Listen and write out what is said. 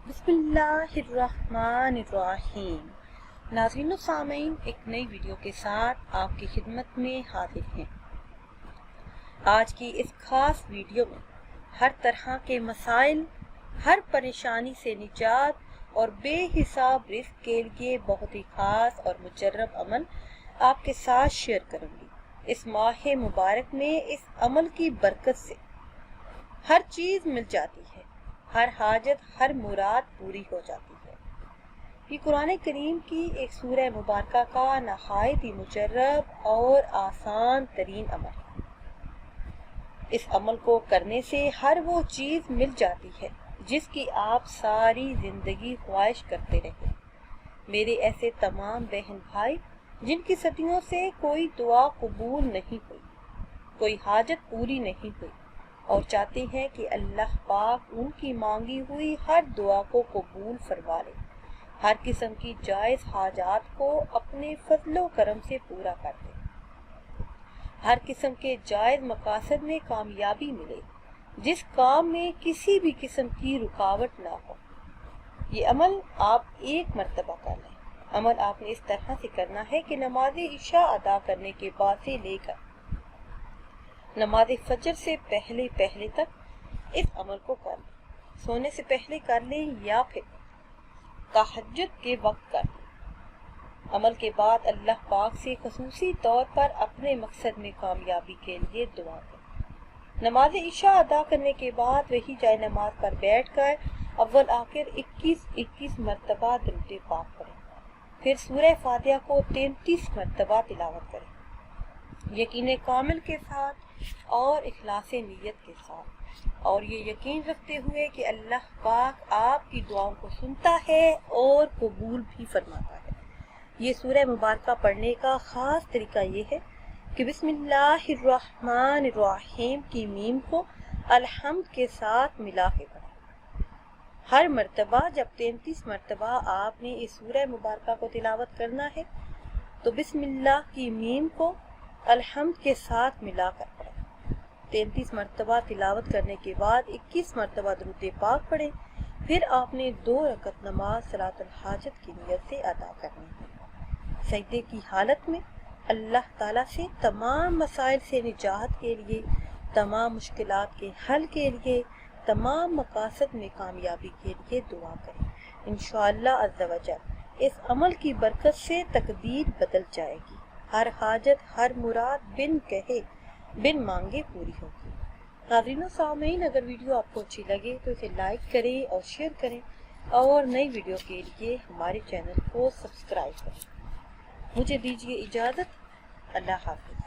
بسم اللہ الرحمن الرحیم۔ ناظرین و سامعین، ایک نئی ویڈیو کے ساتھ آپ کی خدمت میں حاضر ہیں۔ آج کی اس خاص ویڈیو میں ہر طرح کے مسائل، ہر پریشانی سے نجات اور بے حساب رزق کے لیے بہت ہی خاص اور مجرب عمل آپ کے ساتھ شیئر کروں گی۔ اس ماہ مبارک میں اس عمل کی برکت سے ہر چیز مل جاتی ہے، ہر حاجت، ہر مراد پوری ہو جاتی ہے۔ یہ قرآن کریم کی ایک سورہ مبارکہ کا نہایت ہی مجرب اور آسان ترین عمل ہے۔ اس عمل کو کرنے سے ہر وہ چیز مل جاتی ہے جس کی آپ ساری زندگی خواہش کرتے رہے۔ میرے ایسے تمام بہن بھائی جن کی صدیوں سے کوئی دعا قبول نہیں ہوئی، کوئی حاجت پوری نہیں ہوئی، اور چاہتے ہیں کہ اللہ پاک ان کی مانگی ہوئی ہر دعا کو قبول فرما لے، ہر قسم کی جائز حاجات کو اپنے فضل و کرم سے پورا کر دے، ہر قسم کے جائز مقاصد میں کامیابی ملے، جس کام میں کسی بھی قسم کی رکاوٹ نہ ہو۔ یہ عمل آپ ایک مرتبہ کر لیں۔ عمل آپ نے اس طرح سے کرنا ہے کہ نماز عشاء ادا کرنے کے بعد سے لے کر نماز فجر سے پہلے تک اس عمل کو کر لیں۔ سونے سے پہلے کر لیں یا پھر تہجد کے وقت کر لیں۔ عمل کے بعد اللہ پاک سے خصوصی طور پر اپنے مقصد میں کامیابی کے لیے دعا کریں۔ نماز عشاء ادا کرنے کے بعد وہی جائے نماز پر بیٹھ کر اول آخر 21 مرتبہ درود پاک پڑھیں، پھر سورہ فاتحہ کو 33 مرتبہ تلاوت کریں، یقین کامل کے ساتھ اور اخلاص نیت کے ساتھ، اور یہ یقین رکھتے ہوئے کہ اللہ پاک آپ کی دعاؤں کو سنتا ہے اور قبول بھی فرماتا ہے۔ یہ سورہ مبارکہ پڑھنے کا خاص طریقہ یہ ہے کہ بسم اللہ الرحمن الرحیم کی میم کو الحمد کے ساتھ ملا کے پڑھیں۔ ہر مرتبہ جب 33 مرتبہ آپ نے اس سورہ مبارکہ کو تلاوت کرنا ہے تو بسم اللہ کی میم کو الحمد کے ساتھ ملا کر پڑھیں۔ 33 مرتبہ تلاوت کرنے کے بعد 21 مرتبہ درود پاک پڑھیں، پھر آپ نے 2 رکعت نماز صلاۃ الحاجت کی نیت سے ادا کرنی ہے۔ سجدے کی حالت میں اللہ تعالیٰ سے تمام مسائل سے نجات کے لیے، تمام مشکلات کے حل کے لیے، تمام مقاصد میں کامیابی کے لیے دعا کریں۔ انشاءاللہ عز و جل اس عمل کی برکت سے تقدیر بدل جائے گی، ہر حاجت، ہر مراد بن کہے بن مانگے پوری ہوگی۔ ناظرین و سامعین، اگر ویڈیو آپ کو اچھی لگے تو اسے لائک کریں اور شیئر کریں، اور نئی ویڈیو کے لیے ہمارے چینل کو سبسکرائب کریں۔ مجھے دیجیے اجازت۔ اللہ حافظ۔